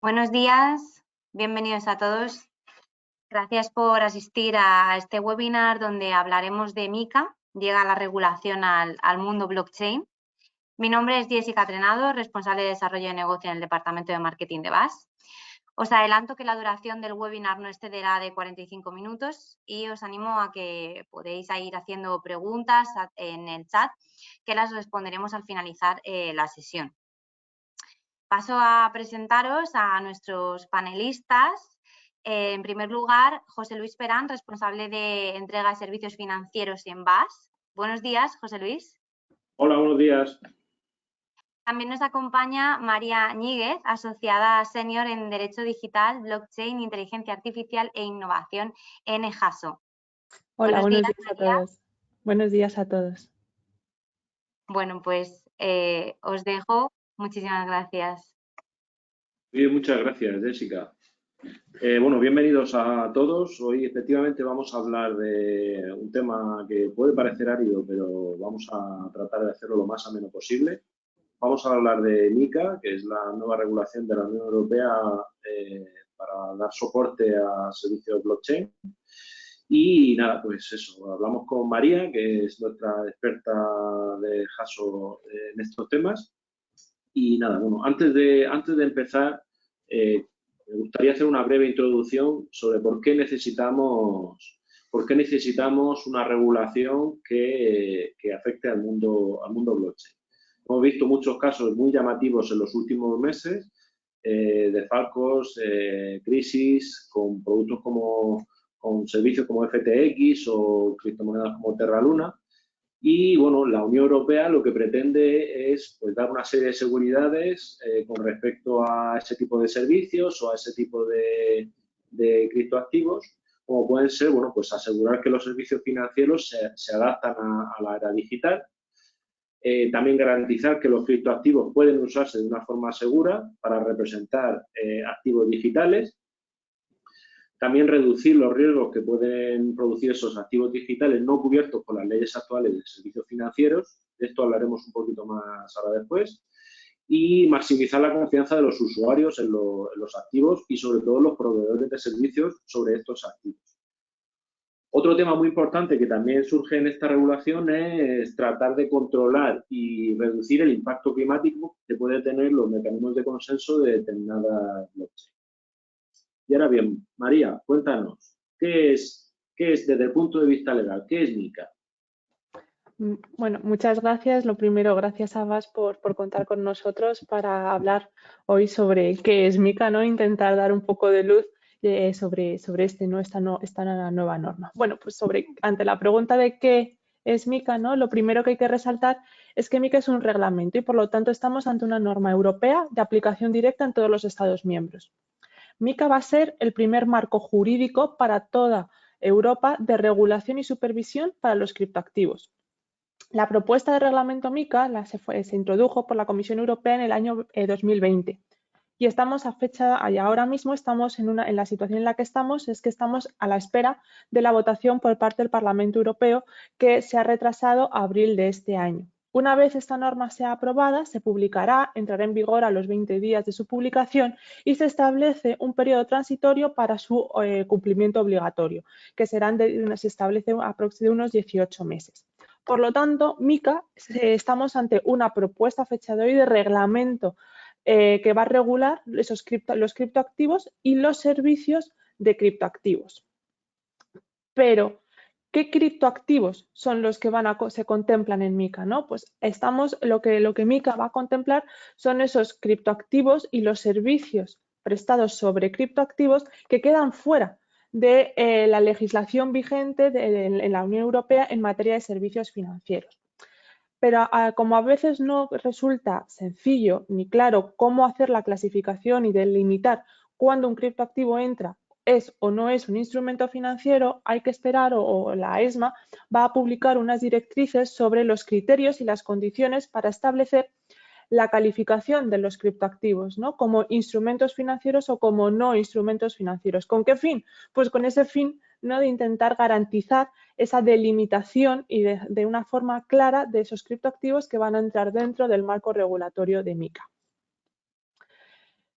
Buenos días, bienvenidos a todos. Gracias por asistir a este webinar donde hablaremos de MiCA, llega la regulación al mundo blockchain. Mi nombre es Jessica Trenado, responsable de desarrollo de negocio en el departamento de marketing de BAS. Os adelanto que la duración del webinar no excederá de 45 minutos y os animo a que podéis ir haciendo preguntas en el chat que las responderemos al finalizar la sesión. Paso a presentaros a nuestros panelistas. En primer lugar, José Luis Perán, responsable de entrega de servicios financieros en BAS. Buenos días, José Luis. Hola, buenos días. También nos acompaña María Ñíguez, asociada senior en Derecho Digital, Blockchain, Inteligencia Artificial e Innovación en EJASO. Hola, buenos días a todos. Buenos días a todos. Bueno, pues os dejo. Muchísimas gracias. Bien, muchas gracias, Jessica. Bueno, bienvenidos a todos. Hoy efectivamente vamos a hablar de un tema que puede parecer árido, pero vamos a tratar de hacerlo lo más ameno posible. Vamos a hablar de MiCA, que es la nueva regulación de la Unión Europea para dar soporte a servicios blockchain. Y nada, pues eso, hablamos con María, que es nuestra experta de EJASO en estos temas. Y nada, bueno, antes de empezar, me gustaría hacer una breve introducción sobre por qué necesitamos una regulación que afecte al mundo blockchain. Hemos visto muchos casos muy llamativos en los últimos meses de desfalcos, crisis con productos con servicios como FTX o criptomonedas como Terra Luna. Y, bueno, la Unión Europea lo que pretende es pues, dar una serie de seguridades con respecto a ese tipo de servicios o a ese tipo de criptoactivos, como pueden ser, bueno, pues asegurar que los servicios financieros se adaptan a la era digital. También garantizar que los criptoactivos pueden usarse de una forma segura para representar activos digitales. También reducir los riesgos que pueden producir esos activos digitales no cubiertos por las leyes actuales de servicios financieros. De esto hablaremos un poquito más ahora después. Y maximizar la confianza de los usuarios en los activos y sobre todo los proveedores de servicios sobre estos activos. Otro tema muy importante que también surge en esta regulación es tratar de controlar y reducir el impacto climático que pueden tener los mecanismos de consenso de determinadas blockchain. Y ahora bien, María, cuéntanos, ¿qué es desde el punto de vista legal? ¿Qué es MiCA? Bueno, muchas gracias. Lo primero, gracias a BAS por contar con nosotros para hablar hoy sobre qué es MiCA, ¿no? Intentar dar un poco de luz sobre esta nueva norma. Bueno, pues ante la pregunta de qué es MiCA, ¿no? Lo primero que hay que resaltar es que MiCA es un reglamento y, por lo tanto, estamos ante una norma europea de aplicación directa en todos los Estados miembros. MiCA va a ser el primer marco jurídico para toda Europa de regulación y supervisión para los criptoactivos. La propuesta de reglamento MiCA se introdujo por la Comisión Europea en el año 2020 y estamos ahora mismo estamos en la situación en la que estamos, es que estamos a la espera de la votación por parte del Parlamento Europeo que se ha retrasado a abril de este año. Una vez esta norma sea aprobada, se publicará, entrará en vigor a los 20 días de su publicación y se establece un periodo transitorio para su cumplimiento obligatorio, que se establece de unos 18 meses. Por lo tanto, MiCA, estamos ante una propuesta a fecha de hoy de reglamento que va a regular los criptoactivos y los servicios de criptoactivos. Pero, ¿qué criptoactivos son los que se contemplan en MiCA, ¿no? Pues lo que MiCA va a contemplar son esos criptoactivos y los servicios prestados sobre criptoactivos que quedan fuera de la legislación vigente en la Unión Europea en materia de servicios financieros. Pero como a veces no resulta sencillo ni claro cómo hacer la clasificación y delimitar cuándo un criptoactivo es o no es un instrumento financiero, hay que esperar o la ESMA va a publicar unas directrices sobre los criterios y las condiciones para establecer la calificación de los criptoactivos, ¿no? Como instrumentos financieros o como no instrumentos financieros. ¿Con qué fin? Pues con ese fin, ¿no? De intentar garantizar esa delimitación y de una forma clara de esos criptoactivos que van a entrar dentro del marco regulatorio de MiCA.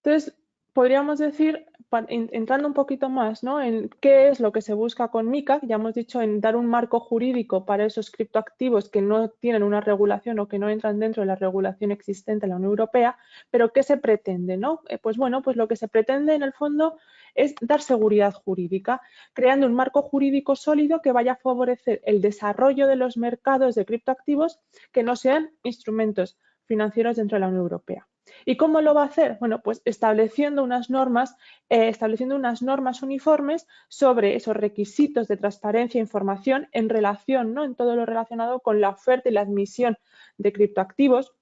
Entonces, podríamos decir, entrando un poquito más, ¿no?, en qué es lo que se busca con MiCA. Ya hemos dicho en dar un marco jurídico para esos criptoactivos que no tienen una regulación o que no entran dentro de la regulación existente en la Unión Europea, pero ¿qué se pretende, no? Pues bueno, pues lo que se pretende en el fondo es dar seguridad jurídica, creando un marco jurídico sólido que vaya a favorecer el desarrollo de los mercados de criptoactivos que no sean instrumentos financieros dentro de la Unión Europea. ¿Y cómo lo va a hacer? Bueno, pues estableciendo unas normas uniformes sobre esos requisitos de transparencia e información en relación, ¿no?, en todo lo relacionado con la oferta y la admisión de criptoactivos,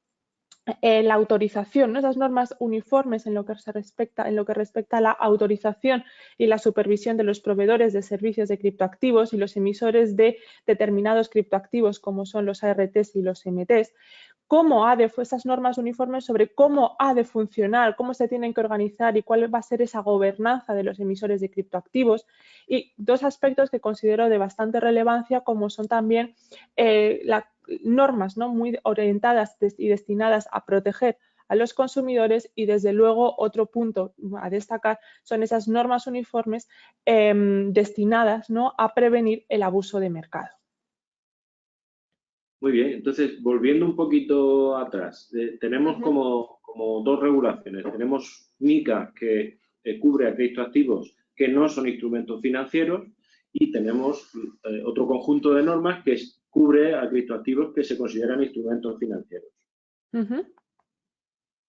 la autorización, ¿no?, esas normas uniformes en lo que respecta a la autorización y la supervisión de los proveedores de servicios de criptoactivos y los emisores de determinados criptoactivos como son los ARTs y los MTs. Esas normas uniformes sobre cómo ha de funcionar, cómo se tienen que organizar y cuál va a ser esa gobernanza de los emisores de criptoactivos. Y dos aspectos que considero de bastante relevancia, como son también las normas, ¿no?, muy orientadas y destinadas a proteger a los consumidores, y desde luego otro punto a destacar son esas normas uniformes destinadas, ¿no?, a prevenir el abuso de mercado. Muy bien, entonces, volviendo un poquito atrás, tenemos como dos regulaciones. Tenemos MiCA, que cubre a criptoactivos que no son instrumentos financieros, y tenemos otro conjunto de normas que cubre a criptoactivos que se consideran instrumentos financieros.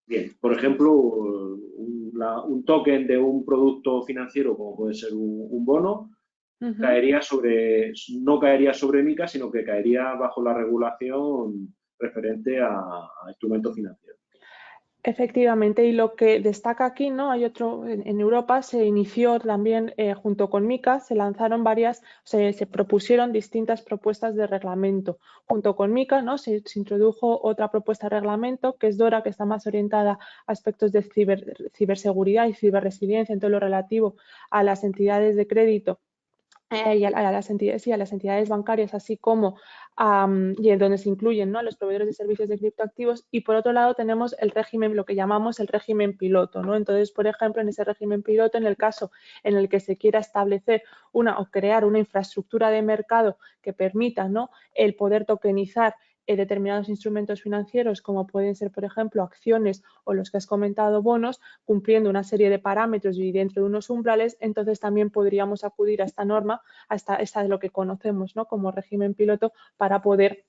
Bien, por ejemplo, un token de un producto financiero, como puede ser un bono, no caería sobre MiCA, sino que caería bajo la regulación referente a instrumentos financieros. Efectivamente, y lo que destaca aquí, ¿no?, hay otro, en Europa se inició también junto con MiCA, se propusieron distintas propuestas de reglamento. Junto con MiCA, ¿no?, se introdujo otra propuesta de reglamento, que es DORA, que está más orientada a aspectos de ciberseguridad y ciberresiliencia en todo lo relativo a las entidades de crédito y a las entidades bancarias, así como y en donde se incluyen, ¿no?, los proveedores de servicios de criptoactivos. Y por otro lado tenemos el régimen, lo que llamamos el régimen piloto, ¿no? Entonces, por ejemplo, en ese régimen piloto, en el caso en el que se quiera establecer o crear una infraestructura de mercado que permita, ¿no?, el poder tokenizar determinados instrumentos financieros, como pueden ser, por ejemplo, acciones o los que has comentado, bonos, cumpliendo una serie de parámetros y dentro de unos umbrales, entonces también podríamos acudir a esta norma, esta de lo que conocemos, ¿no?, como régimen piloto, para poder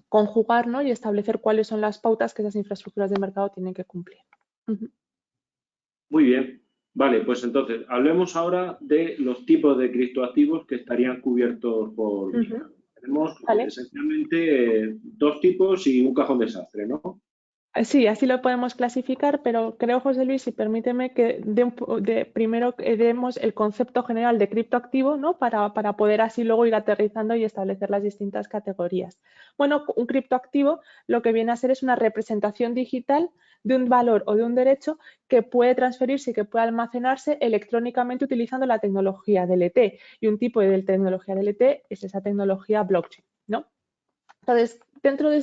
conjugar, ¿no?, y establecer cuáles son las pautas que esas infraestructuras de mercado tienen que cumplir. Muy bien. Vale, pues entonces, hablemos ahora de los tipos de criptoactivos que estarían cubiertos por MiCA. Tenemos esencialmente dos tipos y un cajón desastre, ¿no? Sí, así lo podemos clasificar, pero creo, José Luis, y permíteme que primero demos el concepto general de criptoactivo, ¿no?, para poder así luego ir aterrizando y establecer las distintas categorías. Bueno, un criptoactivo lo que viene a ser es una representación digital de un valor o de un derecho que puede transferirse y que puede almacenarse electrónicamente utilizando la tecnología DLT. Y un tipo de tecnología DLT es esa tecnología blockchain, ¿no? Entonces,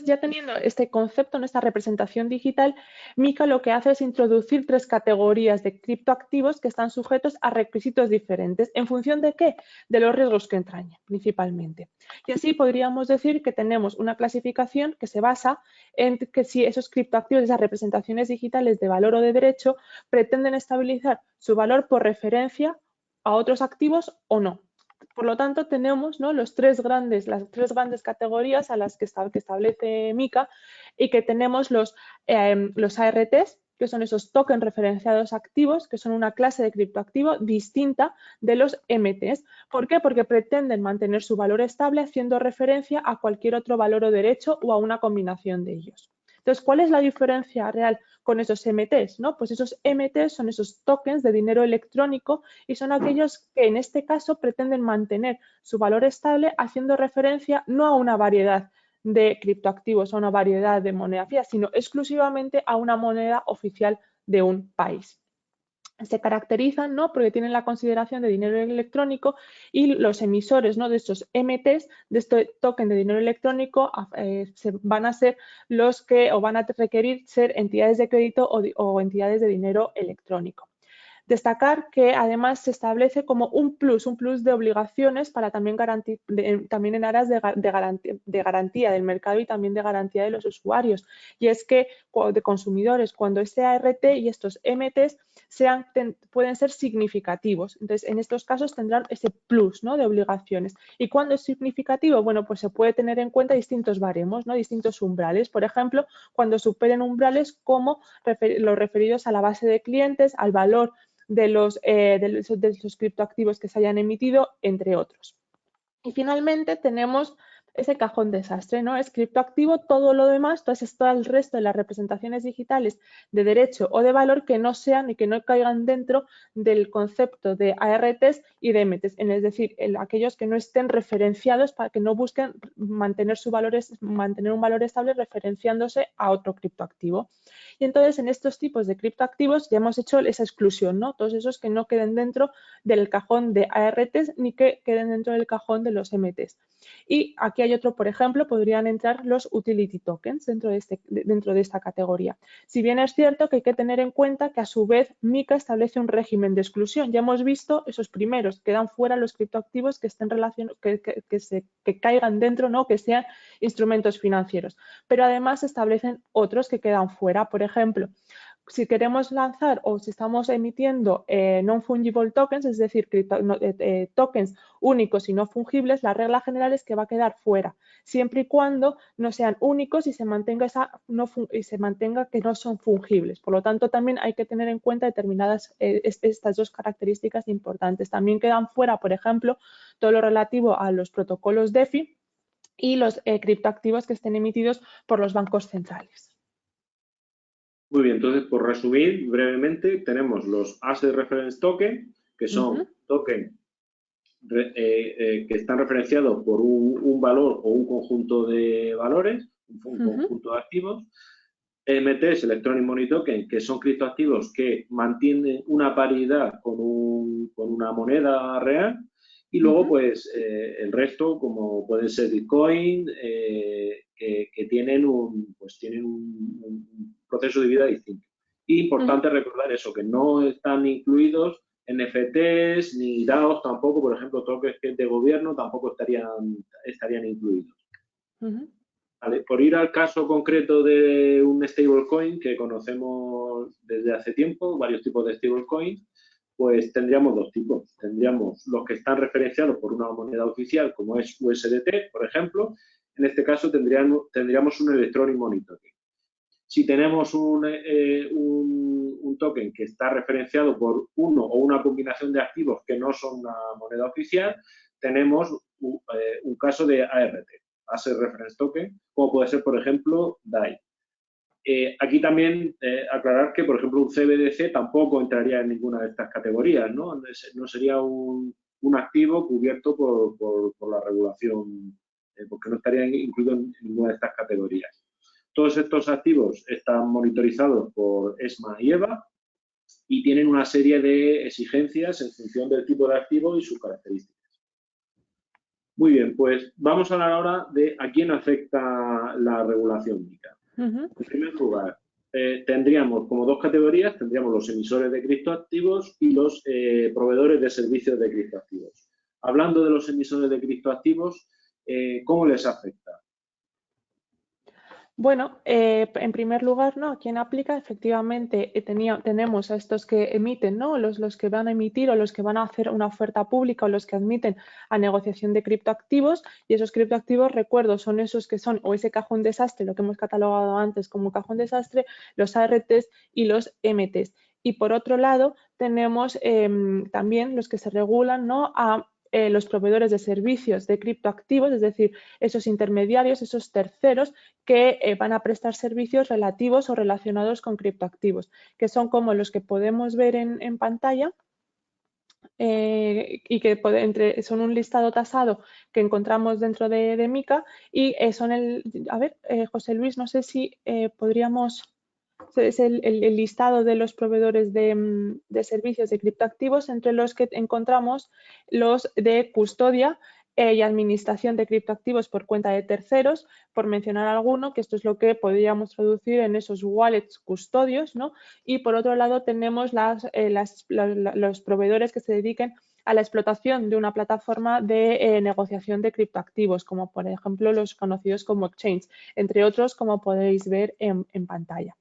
ya teniendo este concepto, en esta representación digital, MiCA lo que hace es introducir tres categorías de criptoactivos que están sujetos a requisitos diferentes. ¿En función de qué? De los riesgos que entrañan, principalmente. Y así podríamos decir que tenemos una clasificación que se basa en que si esos criptoactivos, esas representaciones digitales de valor o de derecho, pretenden estabilizar su valor por referencia a otros activos o no. Por lo tanto, tenemos, ¿no?, las tres grandes categorías a las que establece MiCA, y que tenemos los ARTs, que son esos tokens referenciados activos, que son una clase de criptoactivo distinta de los MTs. ¿Por qué? Porque pretenden mantener su valor estable haciendo referencia a cualquier otro valor o derecho o a una combinación de ellos. Entonces, ¿cuál es la diferencia real con esos MTs, ¿no? Pues esos MTs son esos tokens de dinero electrónico y son aquellos que en este caso pretenden mantener su valor estable haciendo referencia no a una variedad de criptoactivos, a una variedad de moneda fiat, sino exclusivamente a una moneda oficial de un país. Se caracterizan, ¿no?, porque tienen la consideración de dinero electrónico, y los emisores, ¿no?, de estos MTs, de este token de dinero electrónico, van a ser los que, o van a requerir ser entidades de crédito o entidades de dinero electrónico. Destacar que además se establece como un plus de obligaciones para también, también en aras de garantía del mercado y también de garantía de los usuarios. Y es que de consumidores, cuando este ART y estos MTs pueden ser significativos. Entonces, en estos casos tendrán ese plus, ¿no?, de obligaciones. ¿Y cuándo es significativo? Bueno, pues se puede tener en cuenta distintos baremos, ¿no?, distintos umbrales. Por ejemplo, cuando superen umbrales como los referidos a la base de clientes, al valor de los criptoactivos que se hayan emitido, entre otros. Y finalmente tenemos ese cajón desastre, ¿no? Es criptoactivo, todo lo demás, entonces todo el resto de las representaciones digitales de derecho o de valor que no sean y que no caigan dentro del concepto de ARTs y de MTs, es decir, aquellos que no estén referenciados para que no busquen mantener un valor estable referenciándose a otro criptoactivo. Y entonces en estos tipos de criptoactivos ya hemos hecho esa exclusión, ¿no? Todos esos que no queden dentro del cajón de ARTs ni que queden dentro del cajón de los MTs. Y aquí hay otro, por ejemplo, podrían entrar los utility tokens dentro de esta categoría. Si bien es cierto que hay que tener en cuenta que a su vez MiCA establece un régimen de exclusión. Ya hemos visto esos primeros, quedan fuera los criptoactivos que estén que caigan dentro, ¿no?, que sean instrumentos financieros. Pero además establecen otros que quedan fuera. Por ejemplo, si queremos lanzar o si estamos emitiendo non-fungible tokens, es decir, tokens únicos y no fungibles, la regla general es que va a quedar fuera, siempre y cuando no sean únicos y se mantenga que no son fungibles. Por lo tanto, también hay que tener en cuenta determinadas estas dos características importantes. También quedan fuera, por ejemplo, todo lo relativo a los protocolos DeFi y los criptoactivos que estén emitidos por los bancos centrales. Muy bien, entonces, por resumir brevemente, tenemos los Asset Reference Token, que son tokens que están referenciados por un valor o un conjunto de valores, un conjunto de activos. MTs, Electronic Money Token, que son criptoactivos que mantienen una paridad con una moneda real. Y luego, pues, el resto, como pueden ser Bitcoin, que tienen un proceso de vida distinto. Y importante recordar eso, que no están incluidos NFTs ni DAOs tampoco, por ejemplo, tokens de gobierno tampoco estarían incluidos. Vale, por ir al caso concreto de un stablecoin que conocemos desde hace tiempo, varios tipos de stablecoins, pues tendríamos dos tipos. Tendríamos los que están referenciados por una moneda oficial, como es USDT, por ejemplo. En este caso tendríamos un Electronic Money Token. Si tenemos un token que está referenciado por uno o una combinación de activos que no son una moneda oficial, tenemos un caso de ART, Asset Reference Token, como puede ser, por ejemplo, DAI. Aquí también aclarar que, por ejemplo, un CBDC tampoco entraría en ninguna de estas categorías, ¿no? No sería un activo cubierto por la regulación, porque no estaría incluido en ninguna de estas categorías. Todos estos activos están monitorizados por ESMA y EBA y tienen una serie de exigencias en función del tipo de activo y sus características. Muy bien, pues vamos a hablar ahora de a quién afecta la regulación MiCA. En primer lugar, tendríamos como dos categorías, tendríamos los emisores de criptoactivos y los proveedores de servicios de criptoactivos. Hablando de los emisores de criptoactivos, ¿cómo les afecta? Bueno, en primer lugar, ¿no?, ¿a quién aplica? Efectivamente, tenemos a estos que emiten, ¿no?, los que van a emitir o los que van a hacer una oferta pública o los que admiten a negociación de criptoactivos, y esos criptoactivos, recuerdo, son esos que son o ese cajón desastre, lo que hemos catalogado antes como cajón desastre, los ARTs y los MTs. Y por otro lado, tenemos también los que se regulan, ¿no?, a los proveedores de servicios de criptoactivos, es decir, esos intermediarios, esos terceros que van a prestar servicios relativos o relacionados con criptoactivos, que son como los que podemos ver en pantalla y que son un listado tasado que encontramos dentro de MiCA y son José Luis, no sé si podríamos... Es el listado de los proveedores de servicios de criptoactivos, entre los que encontramos los de custodia, y administración de criptoactivos por cuenta de terceros, por mencionar alguno, que esto es lo que podríamos traducir en esos wallets custodios, ¿no? Y por otro lado tenemos los proveedores que se dediquen a la explotación de una plataforma de negociación de criptoactivos, como por ejemplo los conocidos como exchange, entre otros, como podéis ver en pantalla.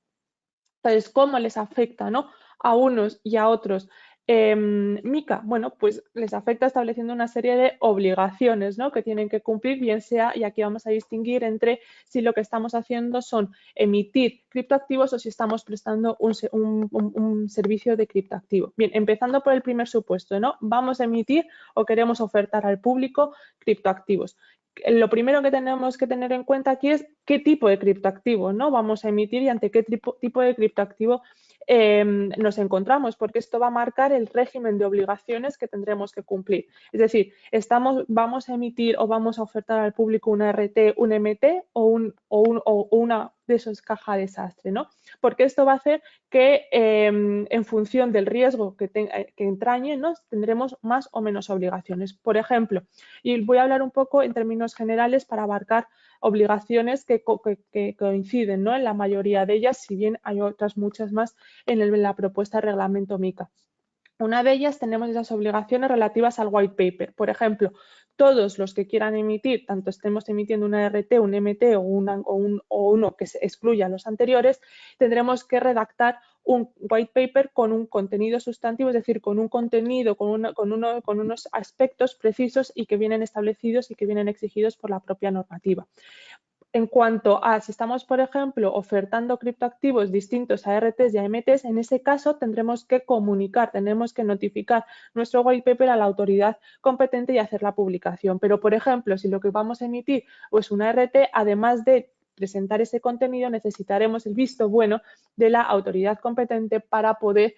Entonces, ¿cómo les afecta, ¿no?, a unos y a otros MiCA? Bueno, pues les afecta estableciendo una serie de obligaciones, ¿no?, que tienen que cumplir, bien sea, y aquí vamos a distinguir entre si lo que estamos haciendo son emitir criptoactivos o si estamos prestando un servicio de criptoactivo. Bien, empezando por el primer supuesto, ¿no? Vamos a emitir o queremos ofertar al público criptoactivos. Lo primero que tenemos que tener en cuenta aquí es qué tipo de criptoactivo, ¿no?, vamos a emitir y ante qué tipo de criptoactivo nos encontramos, porque esto va a marcar el régimen de obligaciones que tendremos que cumplir. Es decir, vamos a emitir o vamos a ofertar al público una RT, un MT o una de esos caja desastre, ¿no? Porque esto va a hacer que en función del riesgo que entrañe, ¿no?, tendremos más o menos obligaciones. Por ejemplo, y voy a hablar un poco en términos generales para abarcar obligaciones que coinciden, ¿no?, en la mayoría de ellas, si bien hay otras muchas más en la propuesta de reglamento MiCA. Una de ellas tenemos esas obligaciones relativas al white paper. Por ejemplo, todos los que quieran emitir, tanto estemos emitiendo una RT, un MT o uno que se excluya a los anteriores, tendremos que redactar un white paper con un contenido sustantivo, es decir, con un contenido, con unos aspectos precisos y que vienen establecidos y que vienen exigidos por la propia normativa. En cuanto a si estamos, por ejemplo, ofertando criptoactivos distintos a RTs y a MTs, en ese caso tendremos que comunicar, tendremos que notificar nuestro white paper a la autoridad competente y hacer la publicación. Pero, por ejemplo, si lo que vamos a emitir es una RT, además de presentar ese contenido, necesitaremos el visto bueno de la autoridad competente para poder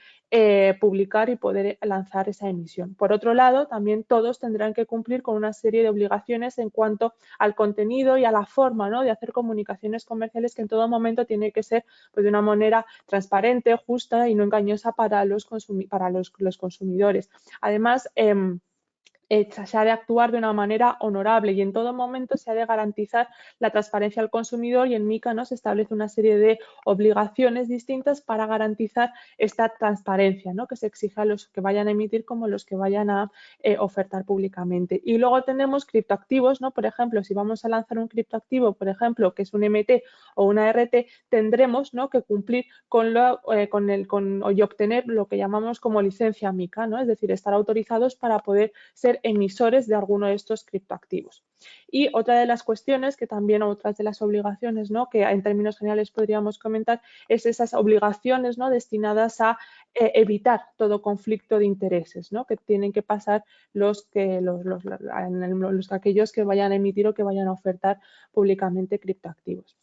publicar y poder lanzar esa emisión. Por otro lado, también todos tendrán que cumplir con una serie de obligaciones en cuanto al contenido y a la forma, ¿no?, de hacer comunicaciones comerciales, que en todo momento tiene que ser, pues, de una manera transparente, justa y no engañosa para los consumidores. Además, se ha de actuar de una manera honorable y en todo momento se ha de garantizar la transparencia al consumidor, y en MiCA, ¿no?, se establece una serie de obligaciones distintas para garantizar esta transparencia, ¿no?, que se exige a los que vayan a emitir como los que vayan a ofertar públicamente. Y luego tenemos criptoactivos, ¿no? Por ejemplo, si vamos a lanzar un criptoactivo, por ejemplo, que es un MT o una RT, tendremos, ¿no?, que cumplir y obtener lo que llamamos como licencia MiCA, ¿no? Es decir, estar autorizados para poder ser emisores de alguno de estos criptoactivos. Y otra de las cuestiones que también, otras de las obligaciones, ¿no?, que en términos generales podríamos comentar, es esas obligaciones, ¿no?, destinadas a evitar todo conflicto de intereses, ¿no?, que tienen que pasar aquellos que vayan a emitir o que vayan a ofertar públicamente criptoactivos.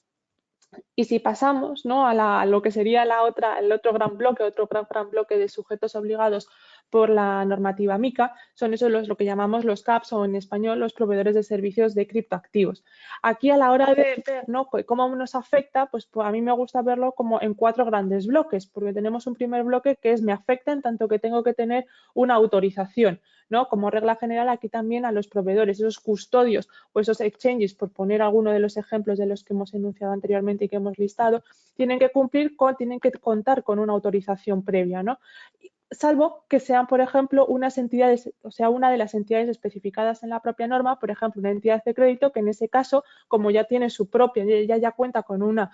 Y si pasamos, ¿no?, a lo que sería el otro gran bloque de sujetos obligados por la normativa MiCA, son esos lo que llamamos los CAPs, o en español los proveedores de servicios de criptoactivos. Aquí, a la hora de ver, ¿no?, cómo nos afecta, pues a mí me gusta verlo como en 4 grandes bloques, porque tenemos un primer bloque que me afecta en tanto que tengo que tener una autorización, ¿no? Como regla general, aquí también a los proveedores, esos custodios o esos exchanges, por poner alguno de los ejemplos de los que hemos enunciado anteriormente y que hemos listado, tienen que contar con una autorización previa, ¿no?, salvo que sean, por ejemplo, unas entidades, o sea, una de las entidades especificadas en la propia norma, por ejemplo, una entidad de crédito, que en ese caso, como ya tiene su propia, ya cuenta con una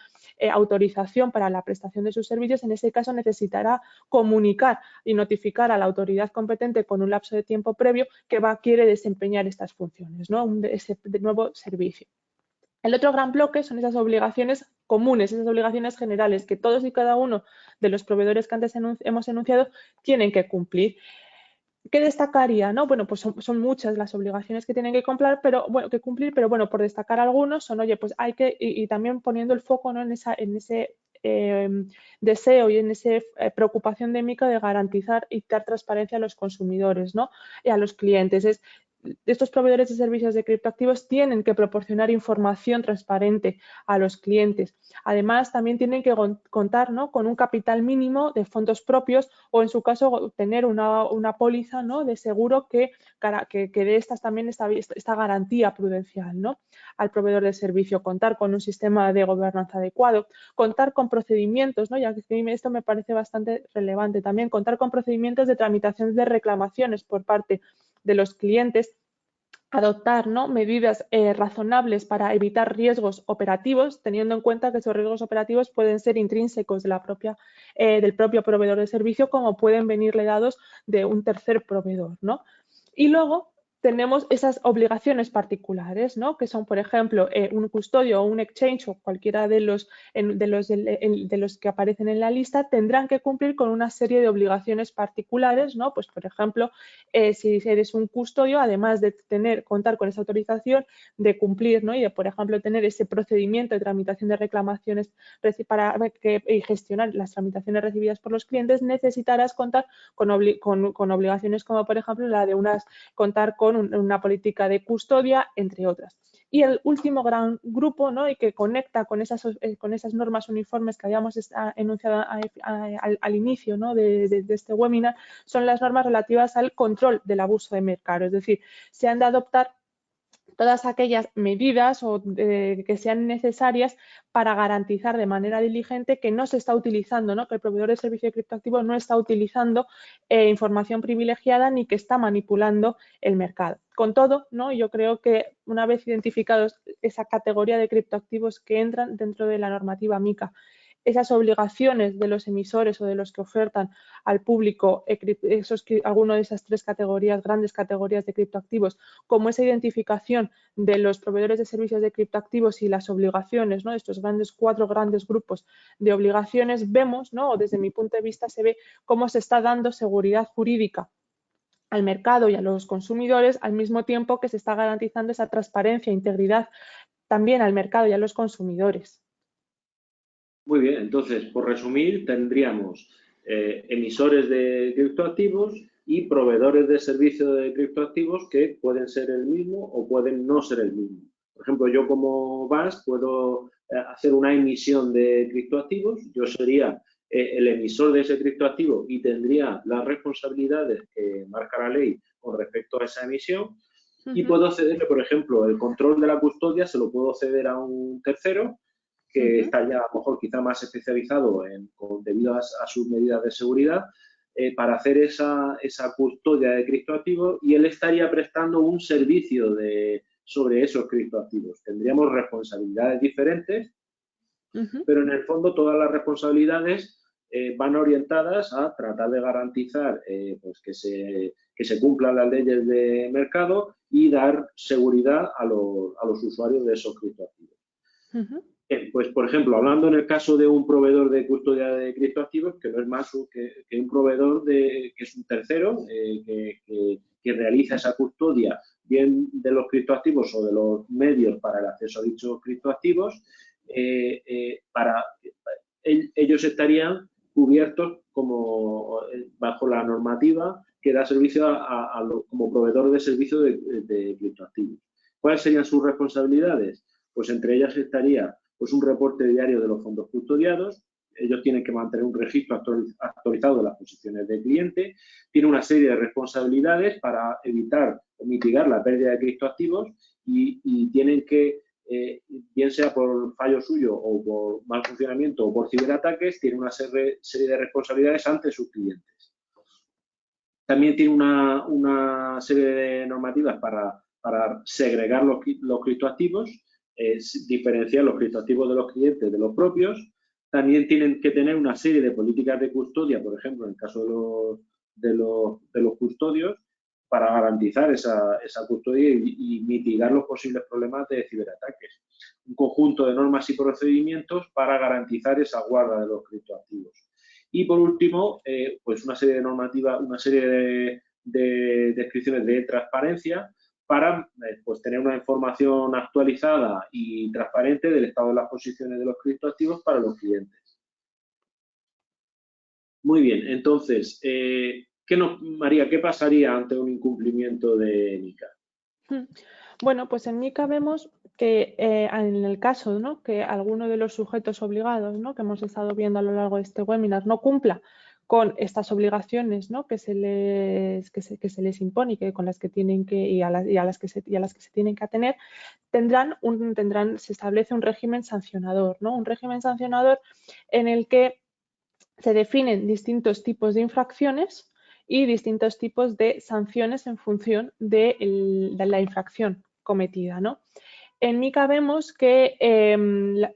autorización para la prestación de sus servicios, en ese caso necesitará comunicar y notificar a la autoridad competente con un lapso de tiempo previo que quiere desempeñar estas funciones, ¿no?, ese nuevo servicio. El otro gran bloque son esas obligaciones comunes, esas obligaciones generales que todos y cada uno de los proveedores que antes hemos enunciado tienen que cumplir. ¿Qué destacaría, no? Bueno, pues son muchas las obligaciones que tienen que cumplir, pero bueno, por destacar algunos son, oye, pues hay que, y también poniendo el foco, ¿no?, en ese deseo y en esa preocupación de MiCA de garantizar y dar transparencia a los consumidores, ¿no?, y a los clientes. Es estos proveedores de servicios de criptoactivos tienen que proporcionar información transparente a los clientes. Además, también tienen que contar, ¿no?, con un capital mínimo de fondos propios o, en su caso, tener una póliza, ¿no?, de seguro que dé también esta garantía prudencial, ¿no?, al proveedor de servicio. Contar con un sistema de gobernanza adecuado, contar con procedimientos, ¿no?, ya que esto me parece bastante relevante también, contar con procedimientos de tramitación de reclamaciones por parte de los clientes, adoptar, ¿no?, medidas razonables para evitar riesgos operativos, teniendo en cuenta que esos riesgos operativos pueden ser intrínsecos del propio proveedor de servicio, como pueden venirle dados de un tercer proveedor, ¿no? Y luego tenemos esas obligaciones particulares, ¿no?, que son, por ejemplo, un custodio o un exchange o cualquiera de los que aparecen en la lista tendrán que cumplir con una serie de obligaciones particulares, ¿no? Pues, por ejemplo, si eres un custodio, además de contar con esa autorización, de cumplir, ¿no?, y de, por ejemplo, tener ese procedimiento de tramitación de reclamaciones y gestionar las tramitaciones recibidas por los clientes, necesitarás contar con obligaciones como, por ejemplo, la de contar con una política de custodia, entre otras. Y el último gran grupo, ¿no?, y que conecta con esas normas uniformes que habíamos enunciado al inicio, ¿no?, de este webinar, son las normas relativas al control del abuso de mercado. Es decir, se han de adoptar todas aquellas medidas que sean necesarias para garantizar de manera diligente que no se está utilizando, ¿no?, que el proveedor de servicio de criptoactivos no está utilizando información privilegiada ni que está manipulando el mercado. Con todo, ¿no?, yo creo que una vez identificados esa categoría de criptoactivos que entran dentro de la normativa MiCA, esas obligaciones de los emisores o de los que ofertan al público alguno de esas tres grandes categorías de criptoactivos, como esa identificación de los proveedores de servicios de criptoactivos y las obligaciones, ¿no?, de estos cuatro grandes grupos de obligaciones, vemos, ¿no?, o desde mi punto de vista se ve cómo se está dando seguridad jurídica al mercado y a los consumidores, al mismo tiempo que se está garantizando esa transparencia e integridad también al mercado y a los consumidores. Muy bien, entonces, por resumir, tendríamos emisores de criptoactivos y proveedores de servicios de criptoactivos que pueden ser el mismo o pueden no ser el mismo. Por ejemplo, yo como VAS puedo hacer una emisión de criptoactivos, yo sería el emisor de ese criptoactivo y tendría las responsabilidades que marca la ley con respecto a esa emisión, y puedo cederle, por ejemplo, el control de la custodia se lo puedo ceder a un tercero que está ya a lo mejor quizá más especializado debido a sus medidas de seguridad, para hacer esa custodia de criptoactivos, y él estaría prestando un servicio sobre esos criptoactivos. Tendríamos responsabilidades diferentes, pero en el fondo todas las responsabilidades van orientadas a tratar de garantizar pues que se cumplan las leyes de mercado y dar seguridad a los usuarios de esos criptoactivos. Pues, por ejemplo, hablando en el caso de un proveedor de custodia de criptoactivos, que no es más que un proveedor que es un tercero que realiza esa custodia, bien de los criptoactivos o de los medios para el acceso a dichos criptoactivos, ellos estarían cubiertos bajo la normativa que da servicio como proveedor de servicio de criptoactivos. ¿Cuáles serían sus responsabilidades? Pues entre ellas estaría pues un reporte diario de los fondos custodiados. Ellos tienen que mantener un registro actualizado de las posiciones del cliente, tienen una serie de responsabilidades para evitar o mitigar la pérdida de criptoactivos y tienen que, bien sea por fallo suyo o por mal funcionamiento o por ciberataques, tienen una serie de responsabilidades ante sus clientes. También tiene una serie de normativas para segregar los criptoactivos, diferenciar los criptoactivos de los clientes de los propios. También tienen que tener una serie de políticas de custodia, por ejemplo, en el caso de los custodios, para garantizar esa custodia y mitigar los posibles problemas de ciberataques. Un conjunto de normas y procedimientos para garantizar esa guarda de los criptoactivos. Y por último, pues una serie de normativas, una serie de descripciones de transparencia para pues tener una información actualizada y transparente del estado de las posiciones de los criptoactivos para los clientes. Muy bien, entonces, María, ¿qué pasaría ante un incumplimiento de MiCA? Bueno, pues en MiCA vemos que en el caso, ¿no?, que alguno de los sujetos obligados, ¿no?, que hemos estado viendo a lo largo de este webinar no cumpla con estas obligaciones, ¿no?, que se les impone y que con las que tienen que y a las que se tienen que atener, se establece un régimen sancionador, ¿no? Un régimen sancionador en el que se definen distintos tipos de infracciones y distintos tipos de sanciones en función de la infracción cometida, ¿no? En MiCA vemos que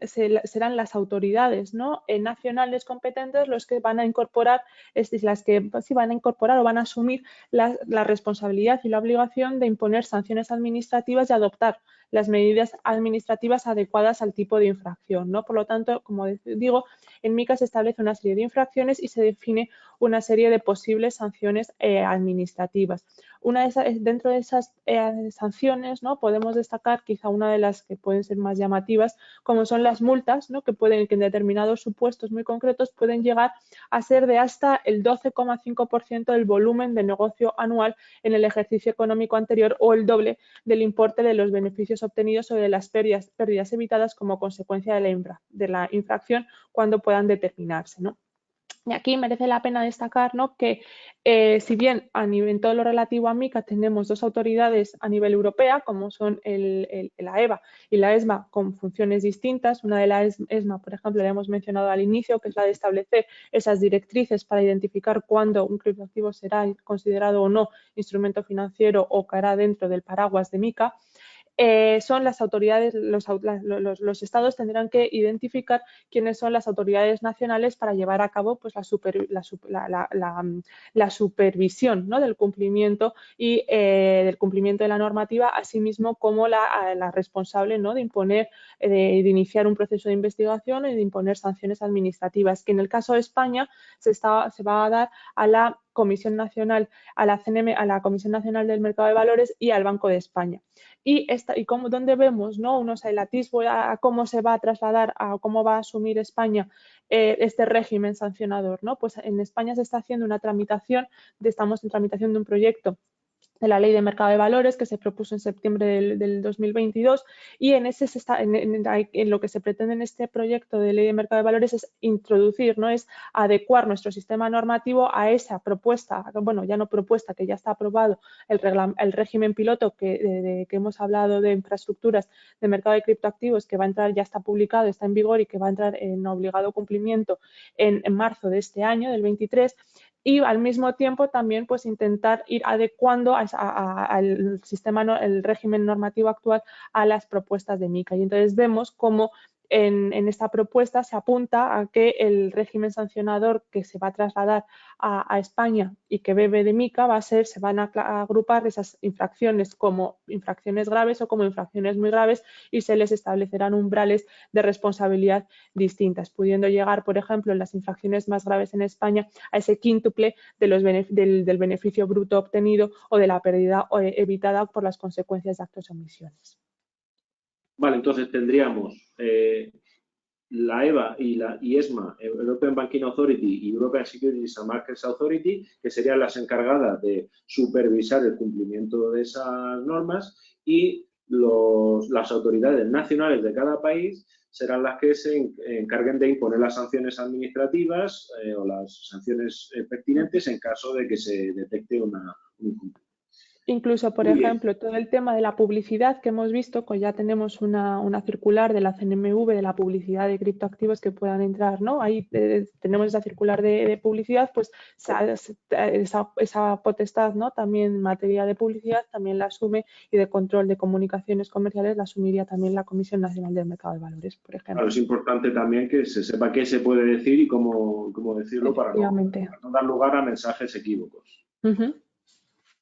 serán las autoridades, ¿no?, nacionales competentes los que van a incorporar, van a incorporar o van a asumir la responsabilidad y la obligación de imponer sanciones administrativas y adoptar las medidas administrativas adecuadas al tipo de infracción, ¿no? Por lo tanto, como digo, en MiCA se establece una serie de infracciones y se define una serie de posibles sanciones administrativas. Dentro de esas sanciones, ¿no?, podemos destacar quizá una de las que pueden ser más llamativas, como son las multas, ¿no?, que en determinados supuestos muy concretos pueden llegar a ser de hasta el 12,5% del volumen de negocio anual en el ejercicio económico anterior o el doble del importe de los beneficios obtenidos o de las pérdidas evitadas como consecuencia de la infracción cuando puedan determinarse, ¿no? Y aquí merece la pena destacar, ¿no?, que si bien en todo lo relativo a MiCA tenemos dos autoridades a nivel europea, como son la EBA y la ESMA, con funciones distintas, una de la ESMA, por ejemplo, la hemos mencionado al inicio, que es la de establecer esas directrices para identificar cuándo un criptoactivo será considerado o no instrumento financiero o caerá dentro del paraguas de MiCA. Son las autoridades, los estados tendrán que identificar quiénes son las autoridades nacionales para llevar a cabo pues, la supervisión, ¿no?, del cumplimiento y del cumplimiento de la normativa, así mismo como la responsable, ¿no?, de imponer, de iniciar un proceso de investigación y de imponer sanciones administrativas, que en el caso de España se va a dar a la Comisión Nacional, a la CNM, a la Comisión Nacional del Mercado de Valores y al Banco de España. Donde vemos, ¿no?, el atisbo a cómo se va a trasladar, a cómo va a asumir España este régimen sancionador, ¿no? Pues en España se está haciendo estamos en tramitación de un proyecto de la Ley de Mercado de Valores que se propuso en septiembre del 2022 y en lo que se pretende en este proyecto de Ley de Mercado de Valores es introducir, ¿no?, es adecuar nuestro sistema normativo a esa propuesta, bueno, ya no propuesta, que ya está aprobado el régimen piloto que hemos hablado de infraestructuras de mercado de criptoactivos, que va a entrar, ya está publicado, está en vigor y que va a entrar en obligado cumplimiento en marzo de este año, del 23, y al mismo tiempo también pues intentar ir adecuando al sistema, el régimen normativo actual a las propuestas de MiCA. Y entonces vemos cómo en esta propuesta se apunta a que el régimen sancionador que se va a trasladar a España y que bebe de MiCA se van a agrupar esas infracciones como infracciones graves o como infracciones muy graves y se les establecerán umbrales de responsabilidad distintas, pudiendo llegar, por ejemplo, en las infracciones más graves en España a ese quíntuple del beneficio bruto obtenido o de la pérdida evitada por las consecuencias de actos o omisiones. Vale, entonces tendríamos la EBA y la ESMA, European Banking Authority y European Securities and Markets Authority, que serían las encargadas de supervisar el cumplimiento de esas normas, y las autoridades nacionales de cada país serán las que se encarguen de imponer las sanciones administrativas o las sanciones pertinentes en caso de que se detecte un incumplimiento. Incluso, por ejemplo, todo el tema de la publicidad que hemos visto, pues ya tenemos una circular de la CNMV de la publicidad de criptoactivos que puedan entrar, ¿no? Ahí tenemos esa circular de publicidad, pues esa potestad, ¿no?, también en materia de publicidad también la asume, y de control de comunicaciones comerciales la asumiría también la Comisión Nacional del Mercado de Valores, por ejemplo. Claro, es importante también que se sepa qué se puede decir y cómo decirlo para no dar lugar a mensajes equívocos.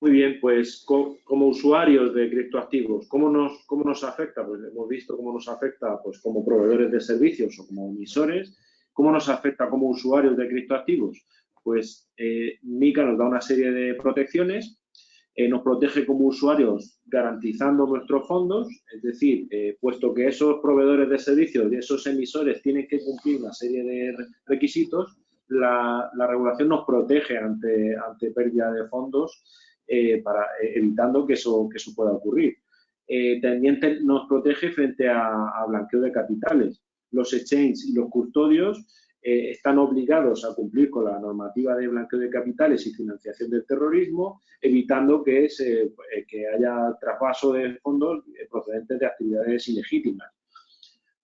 Muy bien, pues como usuarios de criptoactivos, ¿cómo nos afecta? Pues hemos visto cómo nos afecta pues, como proveedores de servicios o como emisores. ¿Cómo nos afecta como usuarios de criptoactivos? Pues MiCA nos da una serie de protecciones, nos protege como usuarios garantizando nuestros fondos, es decir, puesto que esos proveedores de servicios y esos emisores tienen que cumplir una serie de requisitos, la regulación nos protege ante pérdida de fondos, evitando que eso pueda ocurrir. también nos protege frente a blanqueo de capitales. Los exchanges y los custodios están obligados a cumplir con la normativa de blanqueo de capitales y financiación del terrorismo, evitando que haya trasvaso de fondos procedentes de actividades ilegítimas.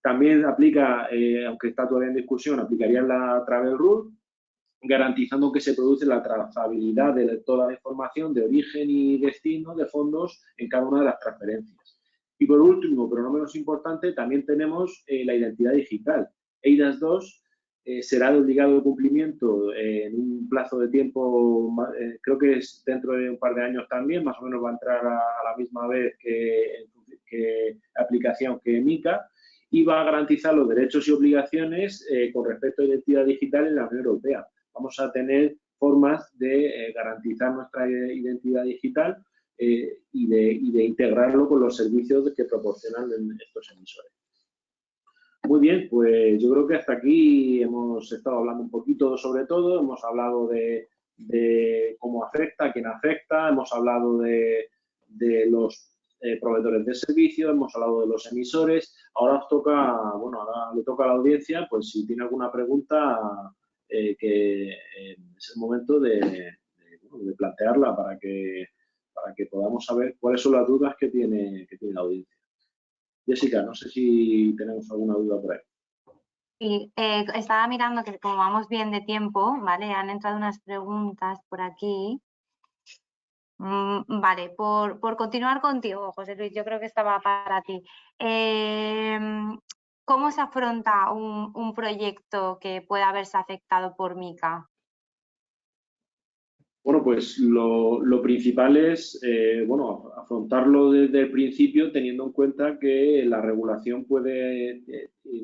También aplica, aunque está todavía en discusión, aplicaría la Travel Rule, garantizando que se produce la trazabilidad de toda la información de origen y destino de fondos en cada una de las transferencias. Y por último, pero no menos importante, también tenemos la identidad digital. EIDAS 2 será de obligado cumplimiento en un plazo de tiempo, creo que es dentro de un par de años también, más o menos va a entrar a la misma vez que aplicación que MiCA, y va a garantizar los derechos y obligaciones con respecto a identidad digital en la Unión Europea. Vamos a tener formas de garantizar nuestra identidad digital y de integrarlo con los servicios que proporcionan estos emisores. Muy bien, pues yo creo que hasta aquí hemos estado hablando un poquito sobre todo, hemos hablado de cómo afecta, a quién afecta, hemos hablado de los proveedores de servicios, hemos hablado de los emisores. Ahora ahora le toca a la audiencia, pues si tiene alguna pregunta, que es el momento de plantearla para que podamos saber cuáles son las dudas que tiene la audiencia. Jessica, no sé si tenemos alguna duda por ahí. Sí, estaba mirando que como vamos bien de tiempo, ¿vale? Han entrado unas preguntas por aquí. Vale, por continuar contigo, José Luis, yo creo que estaba para ti. ¿Cómo se afronta un proyecto que pueda verse afectado por MiCA? Bueno, pues lo principal es afrontarlo desde el principio, teniendo en cuenta que la regulación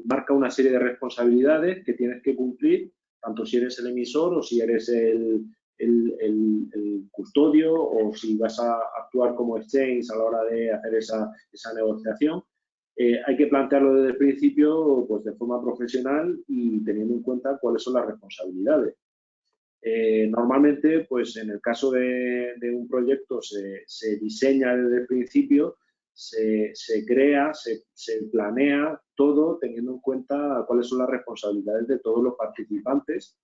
marca una serie de responsabilidades que tienes que cumplir, tanto si eres el emisor o si eres el custodio o si vas a actuar como exchange a la hora de hacer esa negociación. Hay que plantearlo desde el principio pues, de forma profesional y teniendo en cuenta cuáles son las responsabilidades. Normalmente, pues en el caso de un proyecto se diseña desde el principio, se crea, se planea todo teniendo en cuenta cuáles son las responsabilidades de todos los participantes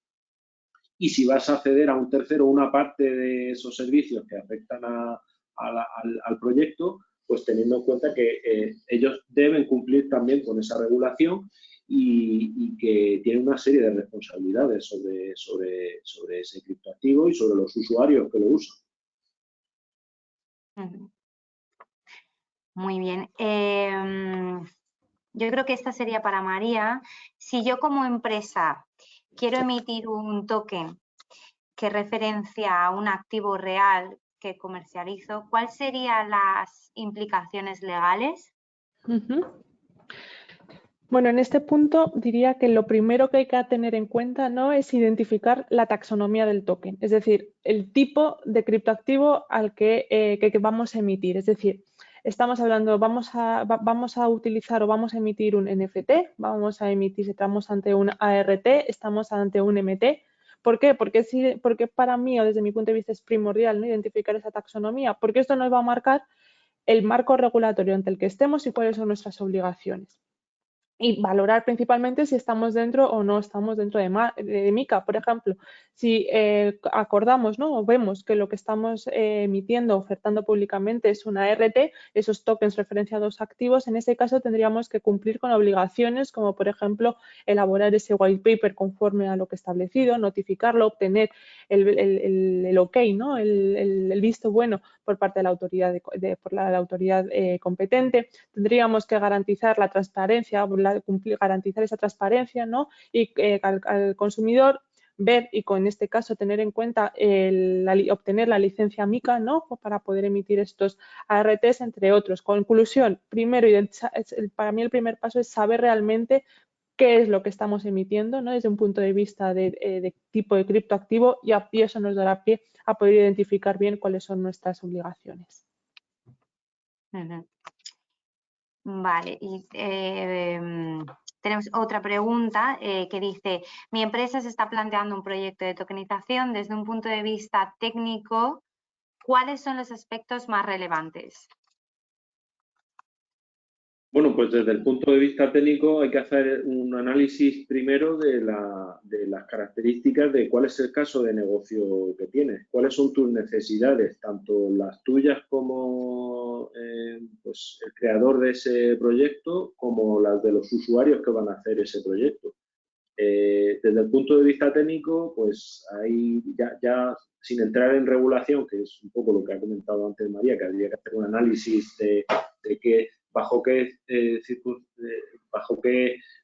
y si vas a ceder a un tercero una parte de esos servicios que afectan al proyecto, pues teniendo en cuenta que ellos deben cumplir también con esa regulación y que tienen una serie de responsabilidades sobre ese criptoactivo y sobre los usuarios que lo usan. Muy bien. Yo creo que esta sería para María. Si yo como empresa quiero emitir un token que referencia a un activo real que comercializo, ¿cuáles serían las implicaciones legales? Bueno, en este punto diría que lo primero que hay que tener en cuenta, ¿no?, es identificar la taxonomía del token, es decir, el tipo de criptoactivo al que vamos a emitir. Es decir, estamos hablando, vamos a utilizar o vamos a emitir un NFT, vamos a emitir, si estamos ante un ART, estamos ante un MT. ¿Por qué? Porque para mí, o desde mi punto de vista, es primordial, ¿no?, identificar esa taxonomía, porque esto nos va a marcar el marco regulatorio ante el que estemos y cuáles son nuestras obligaciones. Y valorar principalmente si estamos dentro o no estamos dentro de MiCA. Por ejemplo, si acordamos, ¿no?, o vemos que lo que estamos emitiendo, ofertando públicamente es una ART, esos tokens referenciados activos, en ese caso tendríamos que cumplir con obligaciones como, por ejemplo, elaborar ese white paper conforme a lo que establecido, notificarlo, obtener el OK, ¿no?, el visto bueno por parte de la autoridad, la autoridad competente. Tendríamos que garantizar la transparencia, garantizar esa transparencia, ¿no?, y al consumidor ver y en este caso tener en cuenta obtener la licencia MiCA, ¿no?, para poder emitir estos ARTs, entre otros. Conclusión, primero, para mí el primer paso es saber realmente qué es lo que estamos emitiendo, ¿no?, desde un punto de vista de tipo de criptoactivo, y eso nos dará pie a poder identificar bien cuáles son nuestras obligaciones. Vale, y tenemos otra pregunta que dice, mi empresa se está planteando un proyecto de tokenización desde un punto de vista técnico, ¿cuáles son los aspectos más relevantes? Bueno, pues desde el punto de vista técnico hay que hacer un análisis primero de las características de cuál es el caso de negocio que tienes, cuáles son tus necesidades, tanto las tuyas como pues el creador de ese proyecto, como las de los usuarios que van a hacer ese proyecto. Desde el punto de vista técnico, pues ahí ya sin entrar en regulación, que es un poco lo que ha comentado antes María, que habría que hacer un análisis de que bajo qué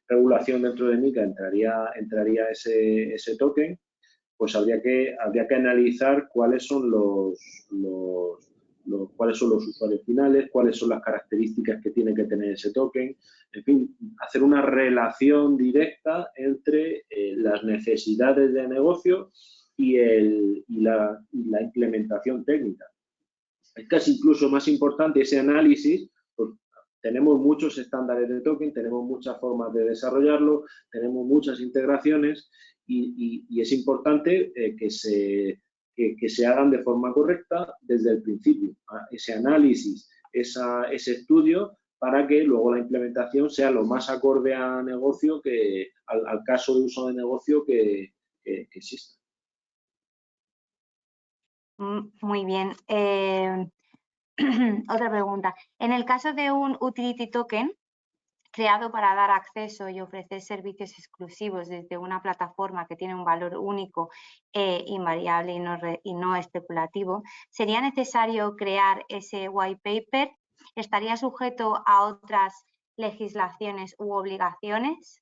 regulación dentro de MiCA entraría ese token, pues habría que analizar cuáles son cuáles son los usuarios finales, cuáles son las características que tiene que tener ese token, en fin, hacer una relación directa entre las necesidades de negocio y la implementación técnica. Es casi incluso más importante ese análisis, pues tenemos muchos estándares de token, tenemos muchas formas de desarrollarlo, tenemos muchas integraciones y es importante que se hagan de forma correcta desde el principio. Ese análisis, ese estudio, para que luego la implementación sea lo más acorde a negocio, al caso de uso de negocio que exista. Muy bien. Otra pregunta. En el caso de un utility token creado para dar acceso y ofrecer servicios exclusivos desde una plataforma que tiene un valor único, invariable y no especulativo, ¿sería necesario crear ese white paper? ¿Estaría sujeto a otras legislaciones u obligaciones?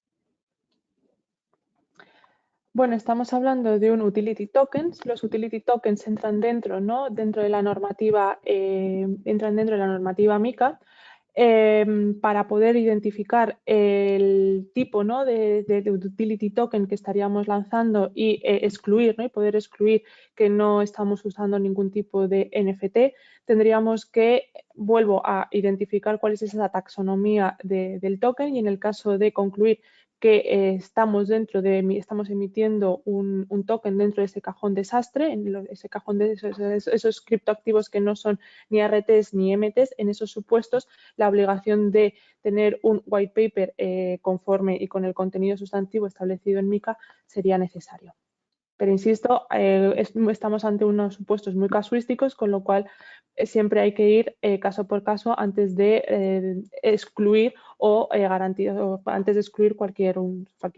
Bueno, estamos hablando de un utility tokens. Los utility tokens entran dentro, ¿no? Dentro de la normativa, MiCA. Para poder identificar el tipo, ¿no? de utility token que estaríamos lanzando y excluir, ¿no? Y poder excluir que no estamos usando ningún tipo de NFT, tendríamos que, vuelvo a identificar cuál es esa taxonomía del token, y en el caso de concluir que estamos emitiendo un token dentro de ese cajón desastre, ese cajón de esos criptoactivos que no son ni RTs ni MTs, en esos supuestos la obligación de tener un white paper conforme y con el contenido sustantivo establecido en MiCA sería necesario. Pero insisto, estamos ante unos supuestos muy casuísticos, con lo cual siempre hay que ir caso por caso antes de excluir o antes de excluir cualquier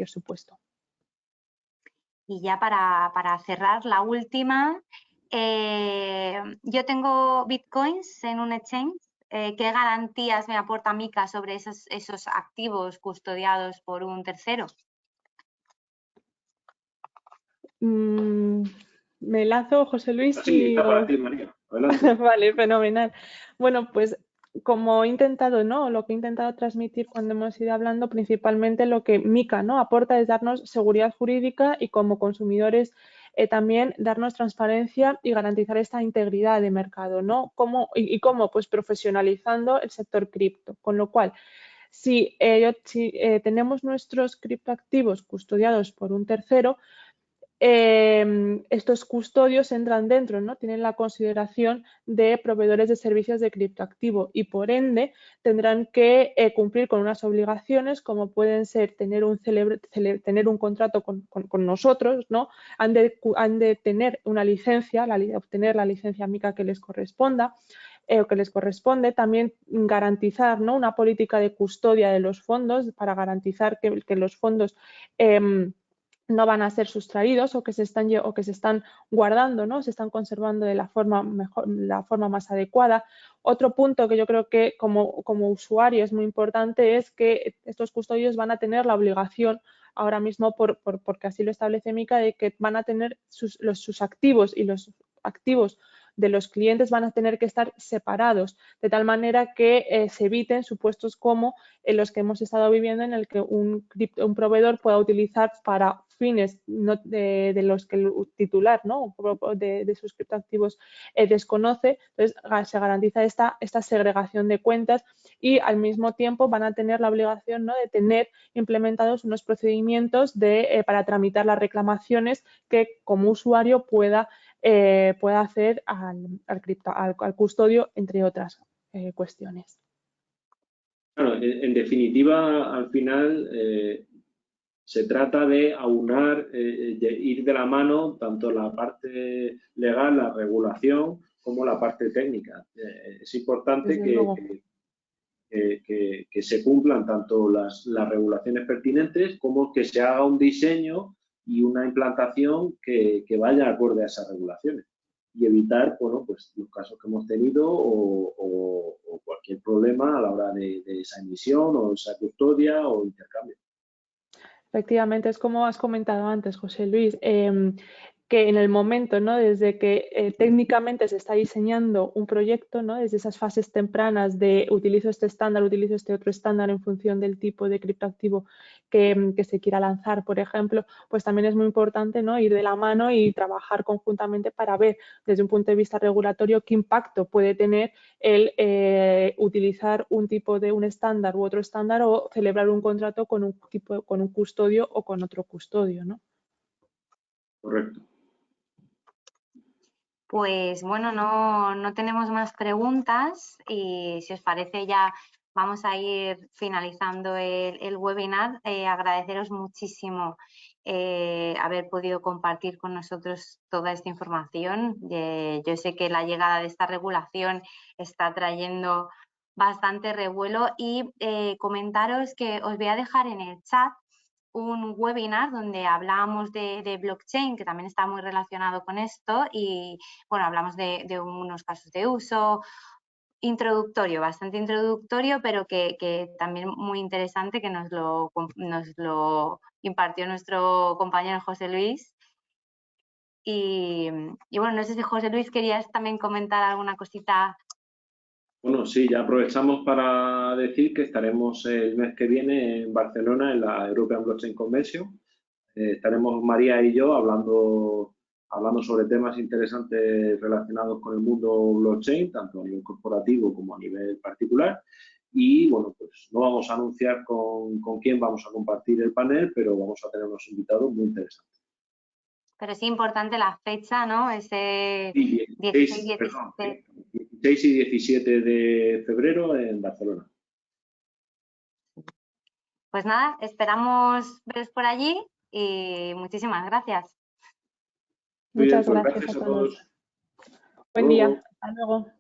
supuesto. Y ya para cerrar, la última. Yo tengo bitcoins en un exchange. ¿Qué garantías me aporta MiCA sobre esos activos custodiados por un tercero? Me lanzo, José Luis. Sí, está para ti, María. Adelante. Vale, fenomenal. Bueno, pues como he intentado, ¿no? Lo que he intentado transmitir cuando hemos ido hablando, principalmente lo que MiCA, ¿no? aporta es darnos seguridad jurídica y como consumidores también darnos transparencia y garantizar esta integridad de mercado, ¿no? ¿Cómo? ¿Cómo? Pues profesionalizando el sector cripto. Con lo cual, si tenemos nuestros criptoactivos custodiados por un tercero, estos custodios entran dentro, ¿no? Tienen la consideración de proveedores de servicios de criptoactivo y por ende tendrán que cumplir con unas obligaciones como pueden ser tener un contrato con nosotros, ¿no? Han de tener una licencia, obtener la licencia MiCA que les corresponda. O que les corresponde, también garantizar, ¿no? Una política de custodia de los fondos para garantizar que los fondos no van a ser sustraídos o que se están guardando, ¿no? Se están conservando de la forma más adecuada. Otro punto que yo creo que como usuario es muy importante es que estos custodios van a tener la obligación ahora mismo, porque así lo establece MiCA, de que van a tener sus activos y los activos de los clientes van a tener que estar separados, de tal manera que se eviten supuestos como los que hemos estado viviendo, en el que un proveedor pueda utilizar para fines de los que el titular, ¿no? de sus criptoactivos desconoce. Entonces, se garantiza esta segregación de cuentas y al mismo tiempo van a tener la obligación, ¿no? de tener implementados unos procedimientos para tramitar las reclamaciones que como usuario pueda hacer al custodio, entre otras cuestiones. Claro, en definitiva, al final se trata de aunar, de ir de la mano tanto la parte legal, la regulación, como la parte técnica. Es importante Desde luego. que se cumplan tanto las regulaciones pertinentes como que se haga un diseño y una implantación que vaya acorde a esas regulaciones y evitar, bueno, pues los casos que hemos tenido o cualquier problema a la hora de esa emisión o esa custodia o intercambio. Efectivamente, es como has comentado antes, José Luis, que en el momento, ¿no? Desde que técnicamente se está diseñando un proyecto, ¿no? Desde esas fases tempranas de utilizo este estándar, utilizo este otro estándar en función del tipo de criptoactivo que se quiera lanzar, por ejemplo, pues también es muy importante, ¿no? Ir de la mano y trabajar conjuntamente para ver desde un punto de vista regulatorio qué impacto puede tener el utilizar un tipo de un estándar u otro estándar o celebrar un contrato con un tipo, con un custodio o con otro custodio, ¿no? Correcto. Pues bueno, no tenemos más preguntas y si os parece ya vamos a ir finalizando el webinar. Agradeceros muchísimo haber podido compartir con nosotros toda esta información. Yo sé que la llegada de esta regulación está trayendo bastante revuelo y comentaros que os voy a dejar en el chat un webinar donde hablábamos de blockchain, que también está muy relacionado con esto, y bueno, hablamos de unos casos de uso introductorio, bastante introductorio, pero que también muy interesante, que nos lo impartió nuestro compañero José Luis. Y bueno, no sé si José Luis querías también comentar alguna cosita. Bueno, sí, ya aprovechamos para decir que estaremos el mes que viene en Barcelona en la European Blockchain Convention. Estaremos María y yo hablando sobre temas interesantes relacionados con el mundo blockchain, tanto a nivel corporativo como a nivel particular. Y bueno, pues no vamos a anunciar con quién vamos a compartir el panel, pero vamos a tener unos invitados muy interesantes. Pero sí importante la fecha, ¿no? Ese 16 y 17 de febrero en Barcelona. Pues nada, esperamos veros por allí y muchísimas gracias. Muy bien, Muchas pues gracias gracias a a todos. todos. Hasta Buen día. luego. Hasta luego.